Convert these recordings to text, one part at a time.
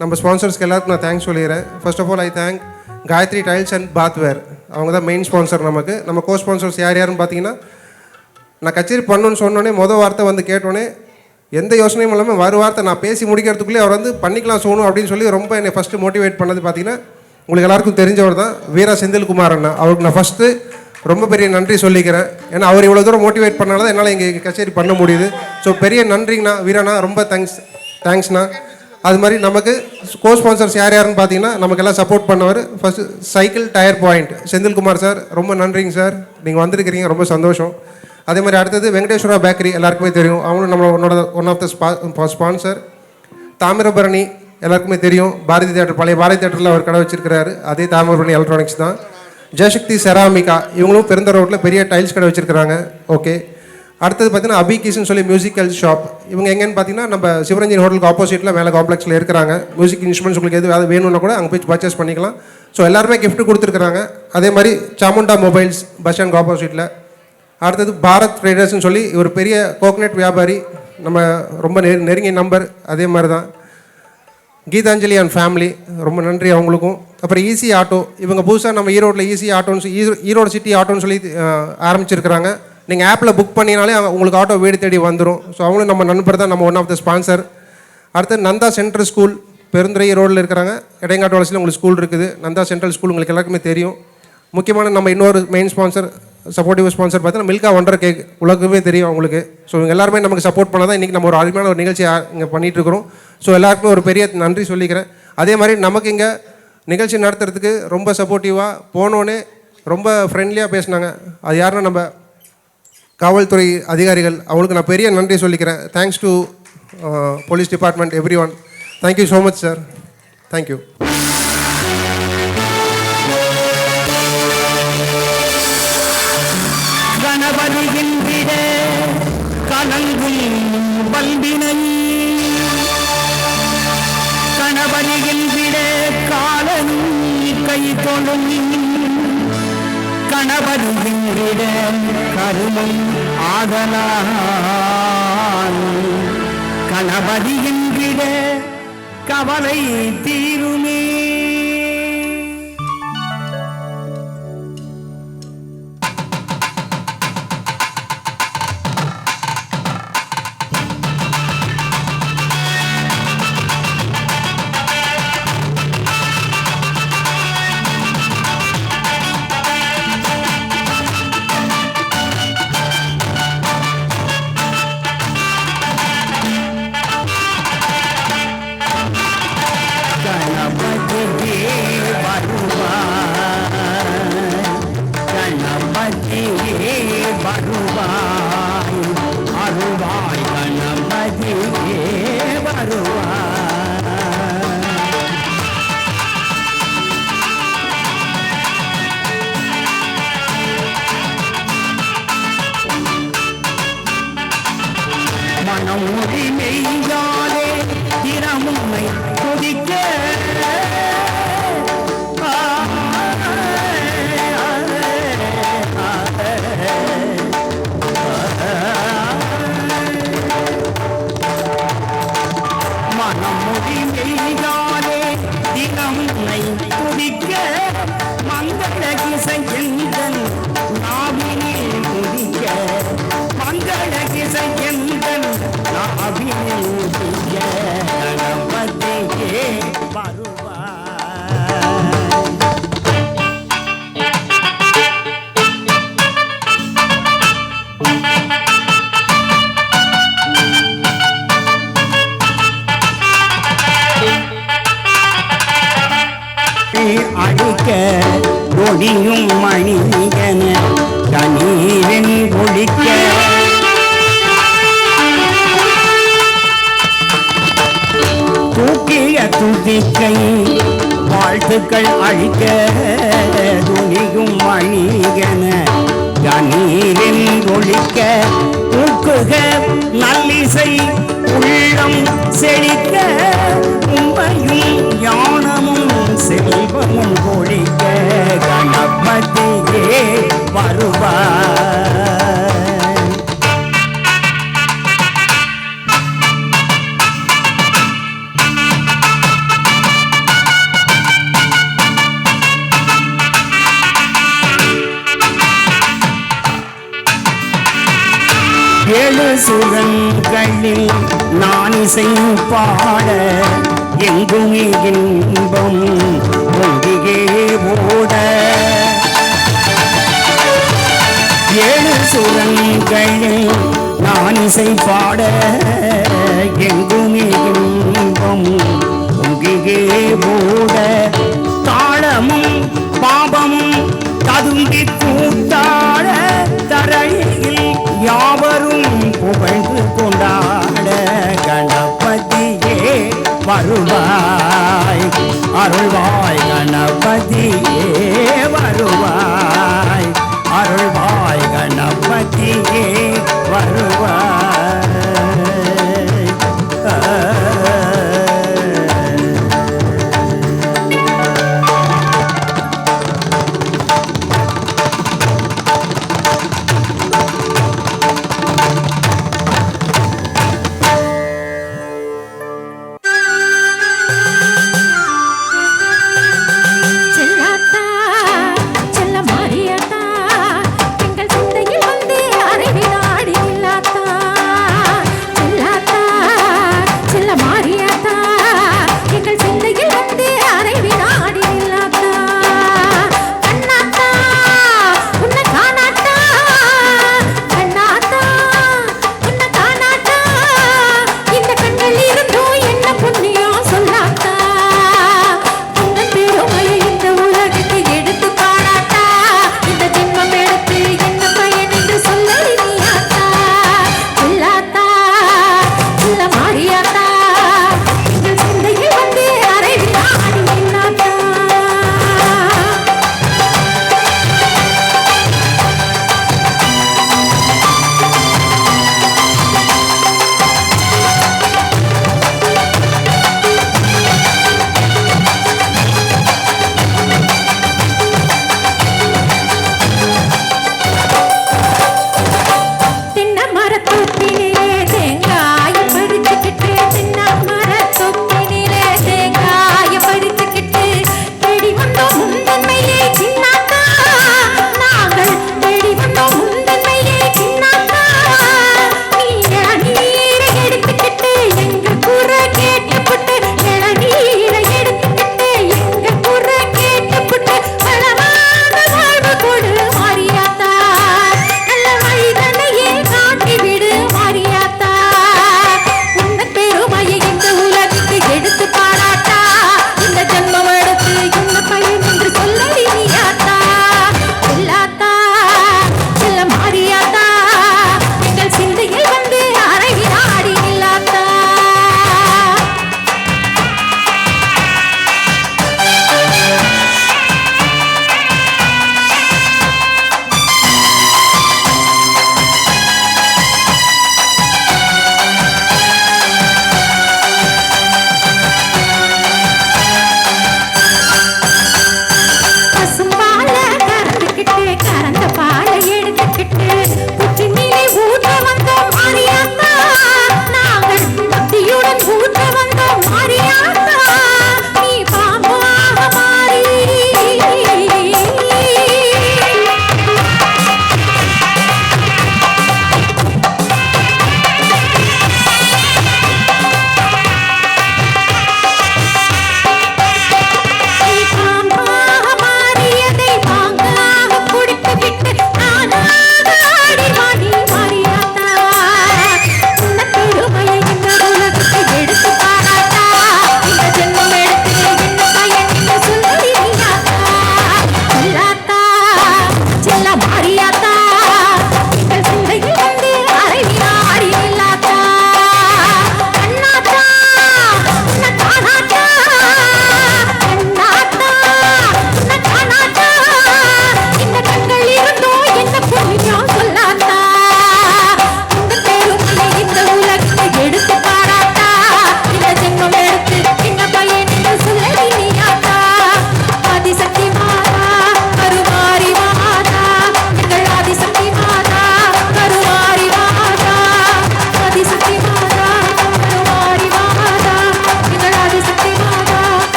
நம்ம ஸ்பான்சர்ஸ்க்கு எல்லாருக்கும் நான் தேங்க்ஸ் சொல்லிடுறேன். First of all I thank Gayathri tiles and bathware. அவங்க தான் மெயின் ஸ்பான்சர் நமக்கு. நம்ம கோ ஸ்பான்சர்ஸ் யாருன்னு பார்த்தீங்கன்னா, நான் கச்சேரி பண்ணணுன்னு சொன்னோன்னே வார்த்தை வந்து கேட்டோன்னே எந்த யோசனையும் இல்லாமல் வார்த்தை நான் பேசி முடிக்கிறதுக்குள்ளே அவர் வந்து பண்ணிக்கலாம் சோணும் அப்படின்னு சொல்லி ரொம்ப என்னை ஃபஸ்ட்டு மோட்டிவேட் பண்ணது பார்த்தீங்கன்னா, உங்களுக்கு எல்லாருக்கும் தெரிஞ்சவர் தான் வீரா செந்தில்குமார் அண்ணா. அவருக்கு நான் ஃபஸ்ட்டு ரொம்ப பெரிய நன்றி சொல்லிக்கிறேன். ஏன்னா அவர் இவ்வளோ தூரம் மோட்டிவேட் பண்ணால தான் என்னால் இங்கே கச்சேரி பண்ண முடியுது. ஸோ பெரிய நன்றிங்கண்ணா வீராண்ணா, ரொம்ப தேங்க்ஸ்ண்ணா. அது மாதிரி நமக்கு கோ ஸ்பான்சர்ஸ் யாருன்னு பார்த்தீங்கன்னா, நமக்கெல்லாம் சப்போர்ட் பண்ணவர் first cycle tyre point Senthilkumar sir, ரொம்ப நன்றிங்க சார், நீங்கள் வந்திருக்கிறீங்க, ரொம்ப சந்தோஷம். அதே மாதிரி அடுத்தது வெங்கடேஸ்வரா பேக்கரி, எல்லாருக்குமே தெரியும், அவங்களும் நம்மளோட one of the sponsor. Thamirabarani எல்லாருக்குமே தெரியும், பாரதி தேட்டர், பழைய பாரதி தேட்டரில் அவர் கடை வச்சிருக்கிறாரு, அதே தாமிரபரணி எலக்ட்ரானிக்ஸ் தான். ஜெயசக்தி செராமிகா, இவங்களும் பெருந்த ரோட்டில் பெரிய டைல்ஸ் கடை வச்சுருக்கிறாங்க. ஓகே. அடுத்தது பார்த்தீங்கன்னா அபிகிஸ்ன்னு சொல்லி மியூசிக்கல் ஷாப். இவங்க எங்கேன்னு பார்த்தீங்கன்னா, நம்ம சிவரஞ்சன் ஹோட்டலுக்கு ஆப்போசிட்டில் மேலே காம்ப்ளெக்ஸில் இருக்கிறாங்க. மியூசிக் இன்ஸ்ட்ருமெண்ட்ஸ் உங்களுக்கு எது வேணும்னா கூட அங்கே போய் பர்ச்சேஸ் பண்ணிக்கலாம். ஸோ எல்லாருமே கிஃப்ட் கொடுத்துருக்குறாங்க. அதே மாதிரி சாமுண்டா மொபைல்ஸ் பஸ் ஸ்டாண்ட் ஆப்போசிட்டில். அடுத்தது பாரத் ட்ரேடர்ஸ்னு சொல்லி ஒரு பெரிய கோகனட் வியாபாரி, நம்ம ரொம்ப நெருங்கிய நம்பர். அதே மாதிரி தான் கீதாஞ்சலி அண்ட் ஃபேமிலி, ரொம்ப நன்றி அவங்களுக்கும். அப்புறம் ஈஸி ஆட்டோ, இவங்க புதுசாக நம்ம ஈரோட்டில் ஈஸி ஆட்டோன்னு ஈரோடு சிட்டி ஆட்டோன்னு சொல்லி ஆரம்பிச்சிருக்கிறாங்க. நீங்கள் ஆப்பில் புக் பண்ணினாலே உங்களுக்கு ஆட்டோ வீடு தேடி வந்துடும். ஸோ அவங்களும் நம்ம நண்பர் தான், நம்ம ஒன் ஆஃப் த ஸ்பான்சர். அடுத்து நந்தா சென்ட்ரல் ஸ்கூல் பெருந்துறை ரோடில் இருக்கிறாங்க. இடையங்காட்டு வளர்ச்சியில் உங்களுக்கு ஸ்கூல் இருக்குது, நந்தா சென்ட்ரல் ஸ்கூல், உங்களுக்கு எல்லாருக்குமே தெரியும். முக்கியமான நம்ம இன்னொரு மெயின் ஸ்பான்சர், சப்போர்ட்டிவ் ஸ்பான்சர் பார்த்தீங்கன்னா மில்கா ஒண்டர் கேக், உலகமே தெரியும் அவங்களுக்கு. ஸோ இவங்க எல்லாருமே நமக்கு சப்போர்ட் பண்ணால் தான் இன்றைக்கி நம்ம ஒரு அருமையான ஒரு நிகழ்ச்சி இங்கே பண்ணிகிட்ருக்கிறோம். ஸோ எல்லாருக்குமே ஒரு பெரிய நன்றி சொல்லிக்கிறேன். அதே மாதிரி நமக்கு இங்கே நிகழ்ச்சி நடத்துறதுக்கு ரொம்ப சப்போர்ட்டிவாக, போனோடனே ரொம்ப ஃப்ரெண்ட்லியாக பேசினாங்க. அது யாருன்னா நம்ம காவல்துறை அதிகாரிகள், அவங்களுக்கு நான் பெரிய நன்றி சொல்லிக்கிறேன். Thanks to police department, everyone. Thank you so much sir, thank you. கணபதிகின்ற கலங்கும் பல்வினை, கணபதிகின்ற காலன் கை தொழும், கணபதிகின்ற கருமம் ஆதலால், கணபதிகின்ற கவலை தீருமே. மனமொழி மெய்யாலே தினமும்மை கொதிக்க, மனமொழி மெய்யாலே தினமும்மை கொதிக்க, மங்கள கிசையந்தன் நாவினில் கொதிக்க, மங்கள கிசையந்தன் நாவினில் கொதிக்க, கணபதியே வருவாய். அடிக்க ஒளியும் மணியன தண்ணீரின் ஒழிக்க, தூக்கிய துதிக்கை வாழ்த்துக்கள் அழிக்க, துணியும் மணியன தண்ணீரின் ஒழிக்க, ஊக்குக நல்லிசை உள்ளம் செழிக்க, உண்மையும் ஞானமும் செல்வமும் கொழிக்க, கணபதியே வருவாய். ஏழு சுரங்களில் நான் இசை பாட எங்குமே இன்பம் பொங்கியே ஓட ஏழு சுரங்களில் நான் இசை பாட எங்குமே இன்பம் பொங்கியே ஓட தாளமும் பாபமும் ததும்பி கூட்டாட தரையில் யாவரும் புகழ்ந்து கொண்டாட கணபதியே வருவாய் அருள்வாய் கணபதியே வருவாய் அருள்வாய் கணபதியே வருவாய்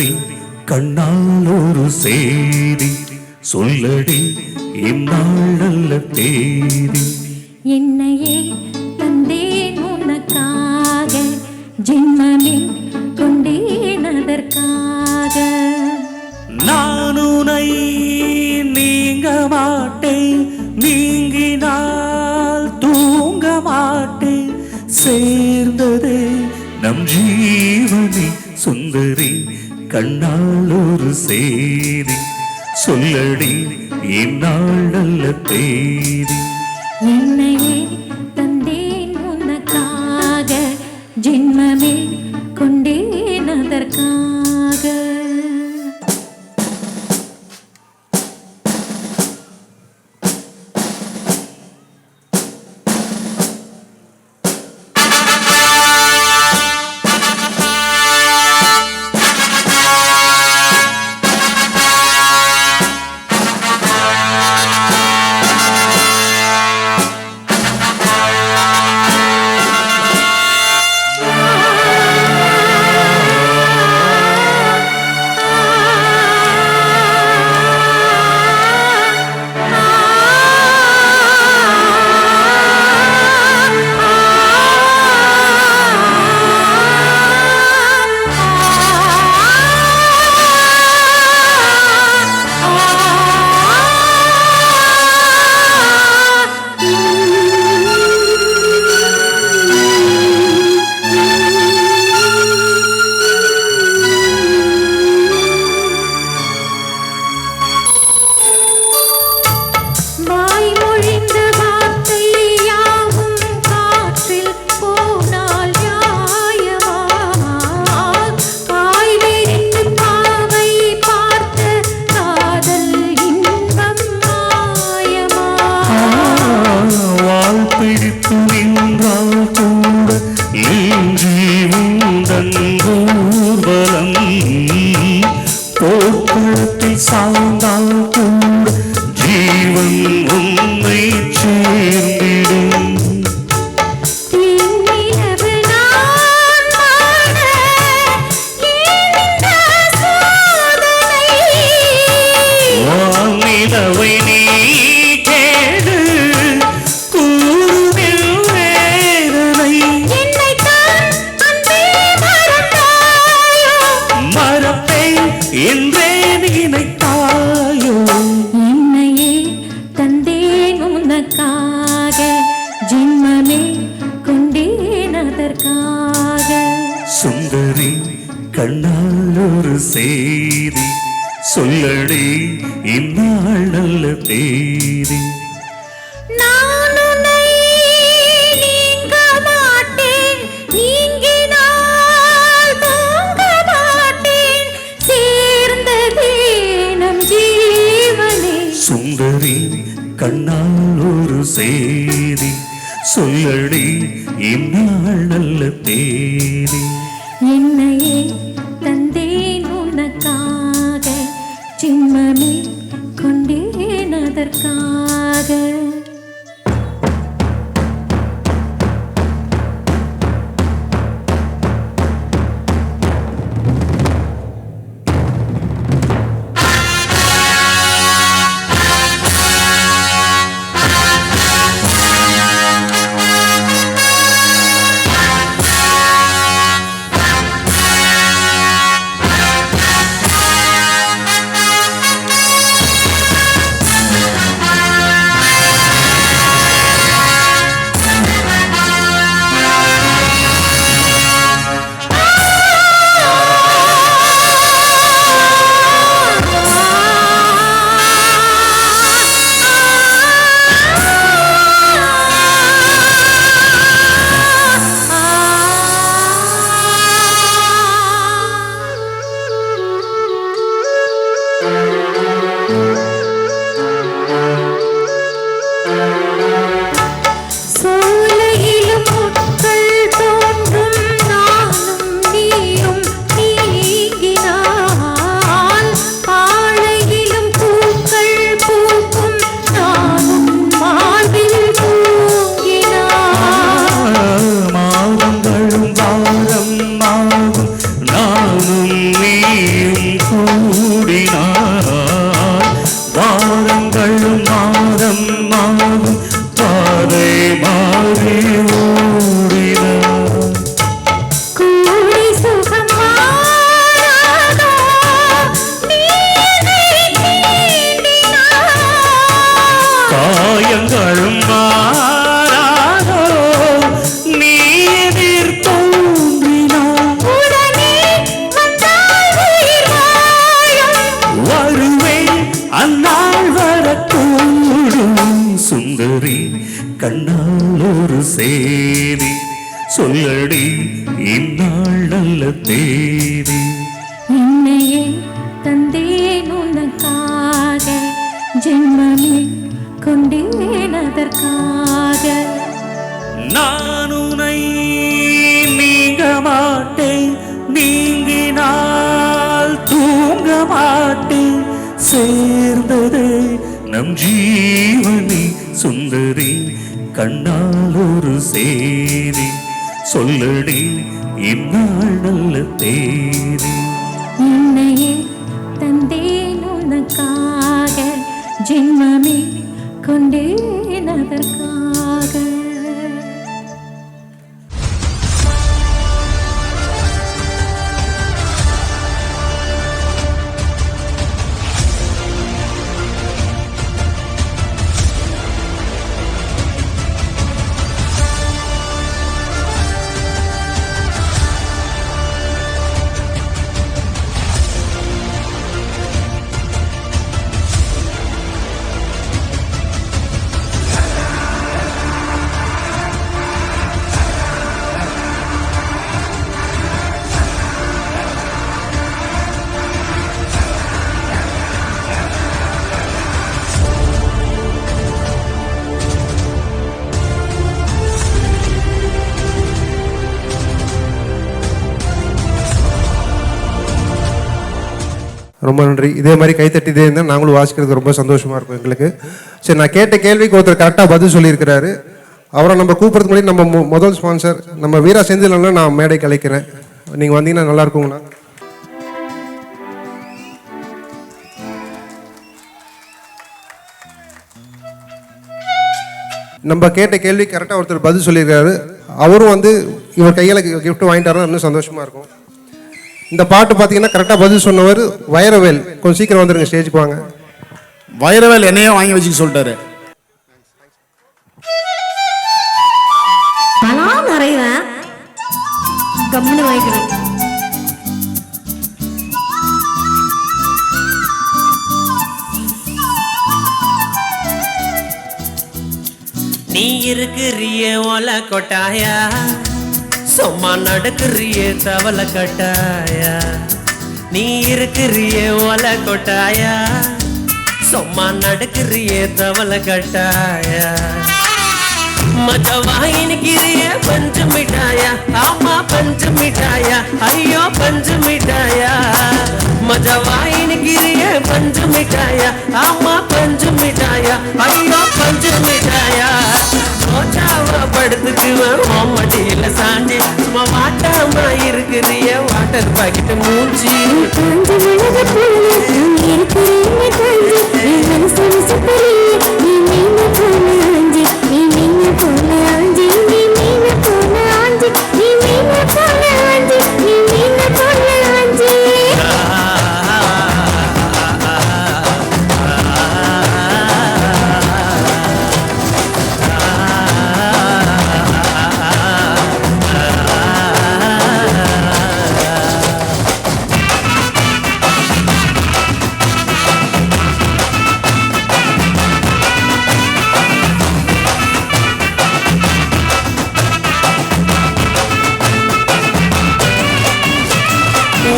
சுந்தரி கண்ணால் ஒரு செய்தி சொல்லடி இந்நாள் நல்ல தேதி. என்னையே தந்தேன் உனக்காக, ஜென்மமே கொண்டேன் அதற்காக. நான் உனை நீங்க மாட்டேன், நீங்கினால் தூங்க மாட்டேன். சேர்ந்ததே நம் ஜீவனே சுந்தரி கண்ணால் ஒரு செய்தி சொல்லடி இந்நாள் நல்ல தேதி. என்னையே தந்தேன் உனக்காக, ஜென்மமே கொண்டேன் அதற்காக. போர்க்களத்தில் சாய்ந்தால் கூட ஜீவன் உன்னை சேர்ந்திடும். வானிலவை நீ கேடு கூறுவில் வேதனை மறப்பேன் என்றே நினைத்தாயோ. என்னையே தந்தேன் உனக்காக, ஜென்மமே கொண்டேன் அதற்காக. சுந்தரி கண்ணால் ஒரு செய்தி சொல்லடி இந்நாள் நல்ல தேதி. நான் உன்னை நீங்க மாட்டேன், நீங்கினால் தூங்க மாட்டேன். சேர்ந்ததே நம் ஜீவனே சுந்தரி கண்ணால் ஒரு செய்தி சொல்லடி இந்நாள் நல்ல தேதி. என்னையே தந்தேன் உனக்காக, ஜென்மமே கொண்டேன் அதற்காக. சுந்தரி கண்ணால் ஒரு சேதி சொல்லடி இந்நாள் நல்ல தேதி. என்னையே தந்தேன் உனக்காக, ஜென்மமே கொண்டேன் அதற்காக. நான் உனை நீங்க மாட்டேன், நீங்கினால் தூங்க மாட்டேன், சேர்ந்ததே நம் ஜீவனி. சுந்தரி கண்ணால் ஒரு சேதி சொல்லடி இந்நாள் நல்ல தேதி. என்னையே தந்தேன் உனக்காக, ஜென்மமே கொண்டேன் அதற்காக. ரொம்ப நன்றி. இதே மாதிரி கைத்தட்டிதே இருந்தால் நாங்களும் வாசிக்கிறதுக்கு ரொம்ப சந்தோஷமாக இருக்கும் எங்களுக்கு. சரி, நான் கேட்ட கேள்விக்கு ஒருத்தர் கரெக்டாக பதில் சொல்லியிருக்கிறாரு. அவரை நம்ம கூப்பிட்றதுக்கு முன்னாடி நம்ம முதல் ஸ்பான்சர் நம்ம வீரா செந்திலன்னா நான் மேடைக்கு அழைக்கிறேன். நீங்கள் வந்தீங்கன்னா நல்லா இருக்குங்கண்ணா. நம்ம கேட்ட கேள்வி கரெக்டாக ஒருத்தர் பதில் சொல்லியிருக்காரு. அவரும் வந்து இவர் கையில் கிஃப்ட் வாங்கிட்டாருன்னா இன்னும் சந்தோஷமாக இருக்கும். இந்த பாட்டு பார்த்தீங்கன்னா கரெக்டாக பதில் சொன்னவர் வைரவேல். கொஞ்சம் சீக்கிரம் வந்துருங்க, ஸ்டேஜுக்கு வாங்க. வைரவேல் என்னையும் வாங்கி வச்சுக்க சொல்லிட்டாரு. பணம் நிறைய கம்முன்னு வாங்கிக்கிறேன். நீ இருக்கிறிய ஒல கொட்டாயா, சும்மா நடக்கிறிய தவளை கட்டாயா. நீ இருக்கிறிய ஒல கொட்டாயா, சும்மா நடக்கிறிய தவளை கட்டாயா. மஜவாயின்கிறிய பஞ்சு மிட்டாயா, ஆமா பஞ்சு மிட்டாயா, ஐயோ பஞ்சு மிட்டாயா. மஜவாயின்கிறிய பஞ்சு மிட்டாயா, ஆமா பஞ்சு மிட்டாயா, ஐயோ பஞ்சு மிட்டாயா. ரோஜாவ படுத்துக்குவேன் மடியில சாஞ்சி, சும்மா வாட்டாம இருக்கிறிய வாட்டர் பாக்கெட் மூஞ்சி.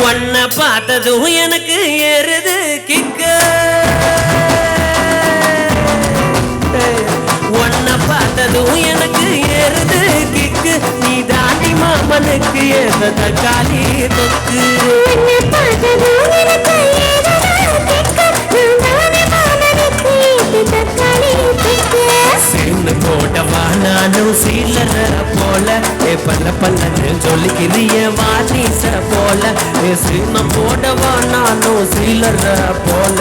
உன்னை பார்த்ததும் எனக்கு ஏறுது கிக்க, உன்னை பார்த்ததும் எனக்கு ஏறுது கிக்கு. நீ தாண்டி மாமனுக்கு ஏத தக்காளி தொக்கு. சின்ன போட்டவா நானும் சீலர போல, பல்ல பல்லன்னு சொல்லிக்கிறிய வாரிச போல. சின்ன போட்டவா நானும் சீலர போல,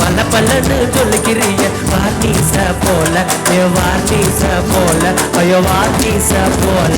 பல்ல பல்லன்னு சொல்லிக்கிறிய வாரிச போல, வாரிச போல, ஐயோ வாரிச போல.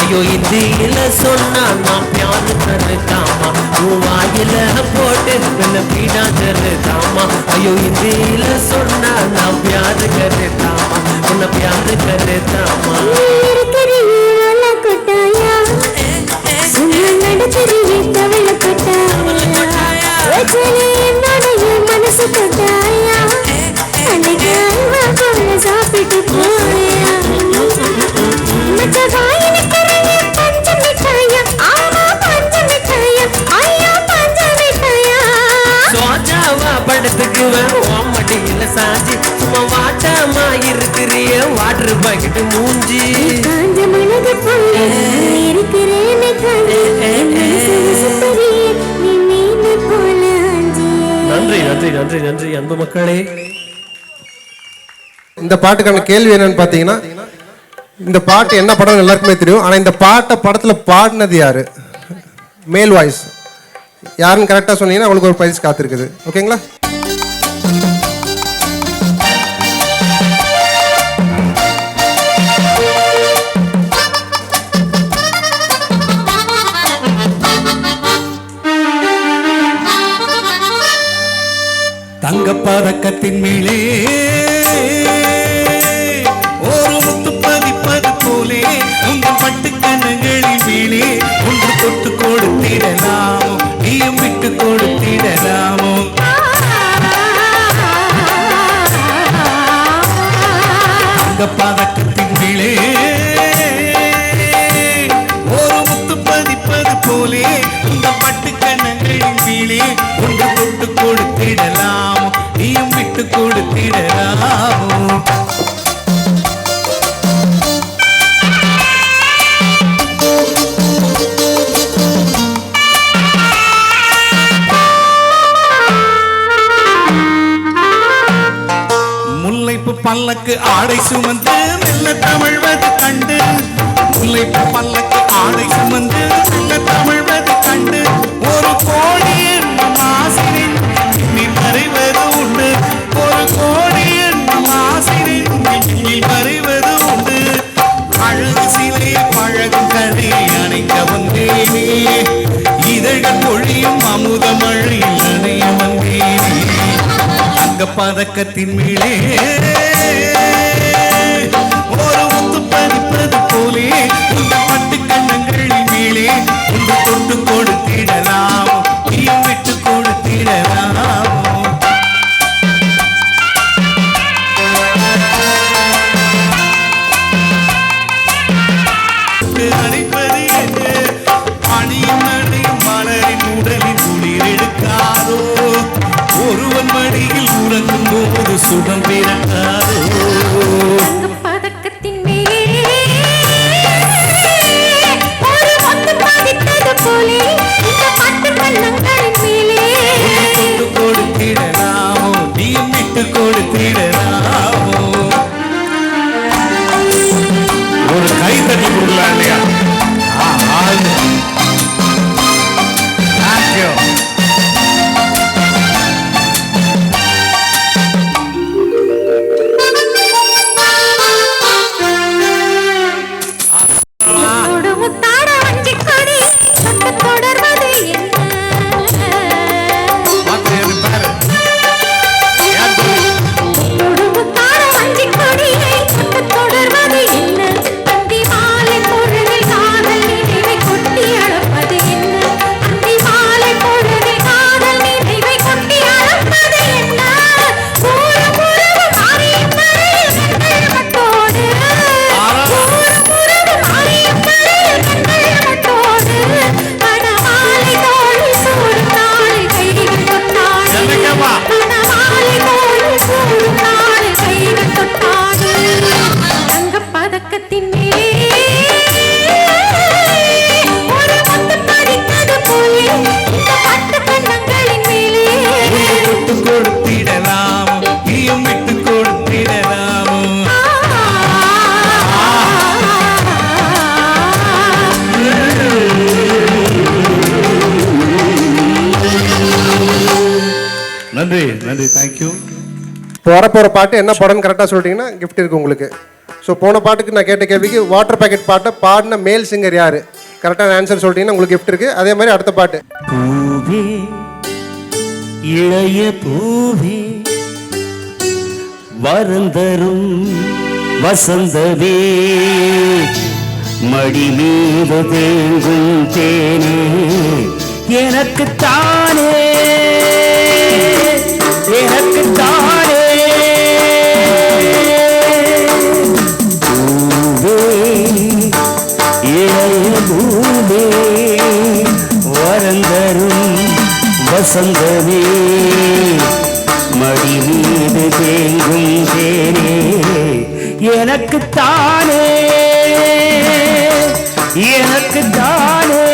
ஐயோ இந்தியில சொன்னா நான் பியாரு கருதாமா உன் வாயில போட்டு என்ன பீடா கருதாமா ஐயோ இந்தியில சொன்னா நான் பியாரு கருதாமா உன்னை பியாரு கருதாமா மனசு கொட்டாயா அன்னைக்கு அல்வா போல சாப்பிட்டு போயா மச்சகாயினி கரைய பஞ்ச மிட்டாயா ஆமா பஞ்ச மிட்டாயா ஐயா பஞ்ச மிட்டாயா சோஜாவா படுத்துக்குவேன் ஓமடியில சாஞ்சி சும்மா வாட்டாமா இருக்கிறிய வாட்டர் பாக்கெட்டு மூஞ்சி காஞ்ச மனது போல இருக்கிறேனே காஞ்சி சுப்பரியே நீ மீன் போல ஆஞ்சி. நன்றி நன்றி நன்றி நன்றி அன்பு மக்களே. இந்த பாட்டுக்கான கேள்வி என்னன்னு பார்த்தீங்கன்னா, இந்த பாட்டு என்ன படம் எல்லாருக்குமே தெரியும், ஆனால் இந்த பாட்டை படத்தில் பாடினது யாரு? மேல் வாய்ஸ் யாருன்னு கரெக்டாக சொன்னீங்கன்னா அவங்களுக்கு ஒரு ப்ரைஸ் காத்திருக்குது. ஓகேங்களா? தங்கப்பதக்கத்தின் மேலே ஒரு முத்து பதிப்பது போலே உங்கள் பட்டு கண்ணங்களின் மேலே ஒன்று தொட்டு கொடுத்திடலாமோ நீயும் விட்டு கொடுத்திடலாமோ தங்கப்பதக்கத்தின் மேலே ஒரு முத்து பதிப்பது போலே உங்கள் பட்டு கண்ணங்களின் மேலே ஒன்று தொட்டு கொடுத்திடலாமோ நீயும் விட்டு கொடுத்திடலாமோ முல்லைப்பு பல்லக்கு ஆடை சுமந்து மெல்ல தமிழ்வது கண்டு முல்லைப்பு பல்லக்கு ஆடை சுமந்து மெல்ல தமிழ்வது கண்டு ஒரு கோடி என்னும் ஆசிரின் நீ மறைவது உண்டு ஒரு கோடி என்னும் ஆசிரின் நீ மறைவது உண்டு அழகு சிலை பழகும் கதையை அணைக்க வந்தேனே இதழ்கள் பொழியும் அமுதமழையில் அணைய வந்தேனே தங்கப்பதக்கத்தின் மேலே ஒரு முத்து பதிப்பது போலே இந்த பட்டு கண்ணங்களின் மேலே ஒன்று தொட்டு கொடுத்திடலாமோ நீயும் விட்டு கொடுத்திடலாமோ அணைப்பது என்ன அணியும் நடையும் மலரின் உடலின் குளிர் எடுக்காதோ ஒருவன் மடியில் உறங்கும் போது சுகம் பிறக்காதோ பதக்கத்தின் மேலே ஒரு முத்து பதித்தது போலே இந்த பட்டு கண்ணங்களின் மேலே கொண்டு கொடுத்திடலாமோ நீயும் விட்டு கொடுத்திடலாமோ ஒரு கை தட்டி கொடுக்கலாம் இல்லையா? தேங்க்யூ. முத்தாட வஞ்சிக் கொடி தொட்டு தொடர்வது என்ன? முத்தாட வஞ்சிக் கொடியை தொட்டு தொடர்வது என்ன? அந்தி மாலை பொழுதில் காதல் நினைவை கொட்டி அளப்பது என்ன? அந்தி மாலை பொழுதில் காதல் நினைவை கொட்டி அளப்பது என்ன? ஊரும் உறவு மாறியும் மறையும் எங்கள் மட்டோடு ஊரும் உறவு மாறியும் மறையும் எங்கள் மட்டோடு மணமாலை தோளில் சூடும் நாளை கைகள் தொட்டாடு மணமாலை தோளில் சூடும் நாளை கைகள் தொட்டாடு தங்கப்பதக்கத்தின் மேலே ஒரு முத்து பதித்தது போலே இந்த பட்டு கண்ணங்களின் மேலே விட்டு கொடுத்திடலாமோ நீயும் விட்டு கொடுத்திடலாமோ நன்றி நன்றி தேங்க்யூ. இப்போ வரப்போகிற பாட்டு என்ன படம்னு கரெக்டாக சொல்லிட்டீங்கன்னா gift இருக்குது உங்களுக்கு. ஸோ போன பாட்டுக்கு நான் கேட்ட கேள்விக்கு வாட்டர் பேக்கெட் பாட்டை பாடின மேல் சிங்கர் யார்? கரெக்டான ஆன்சர் சொல்லிட்டீங்கன்னா உங்களுக்கு கிஃப்ட் இருக்குது. அதே மாதிரி அடுத்த பாட்டு. பூவே இளைய பூவே வருந்தரும் வசந்தவே மடி மீது தேங்கும் தேனே எனக்குத்தானே எனக்குத்தானே பூவே இளைய பூவே வரந்தரும் வசந்தமே மடி மீது தேங்கும் தேனே எனக்குத்தானே எனக்குத்தானே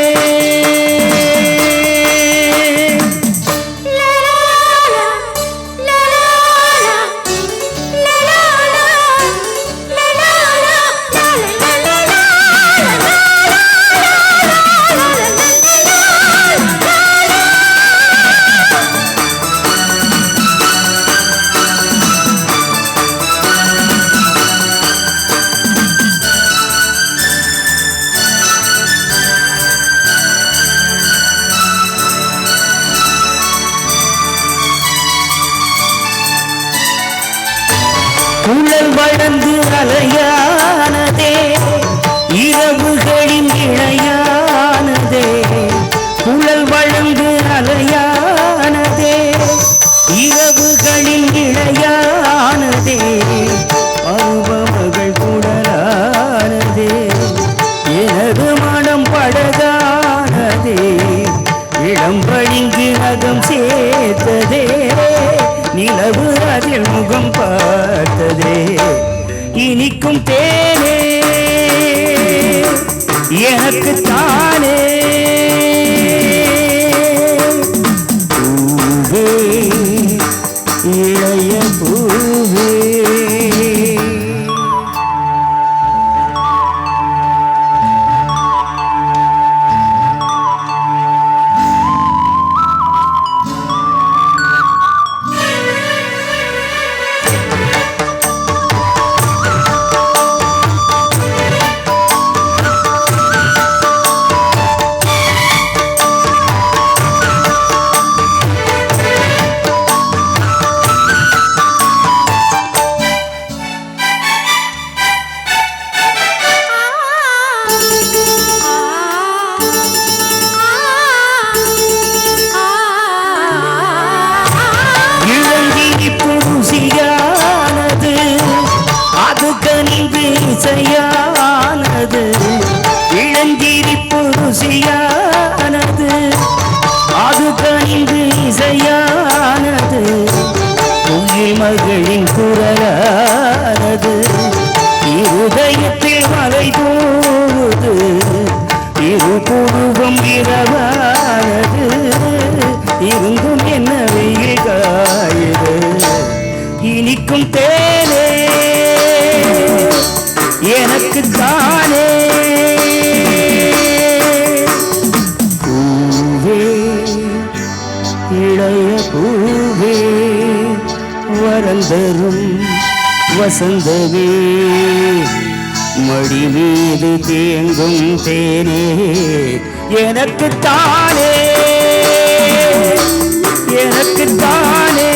குழல் வளர்ந்து அலையானதே இரவுகளின் இணையானதே குழல் வளர்ந்து அலையானதே இரவுகளின் இணையானதே பருவமகள் குடலானதே எனது மனம் படகானதே இளம் வழிங்கு நகம் சேர்த்ததே நிலவு அதில் முகம் பார்த்ததே இனிக்கும் தேனே எனக்குத்தானே பூவே இளைய பூவே இசையானது இளஞ்சிரிப்பு ருசியானது அது கனிந்து இசையானது உயிர் மகளின் குரலானது இருதயத்தில் மலை போவது இரு குருவம் இரவானது இருந்தும் என்ன வெயில் காயுது இனிக்கும் தேனே எனக்குத்தானே பூவே இளைய பூவே வரந்தரும் வசந்தவே மடி மீது தேங்கும் தேனே எனக்குத்தானே எனக்குத்தானே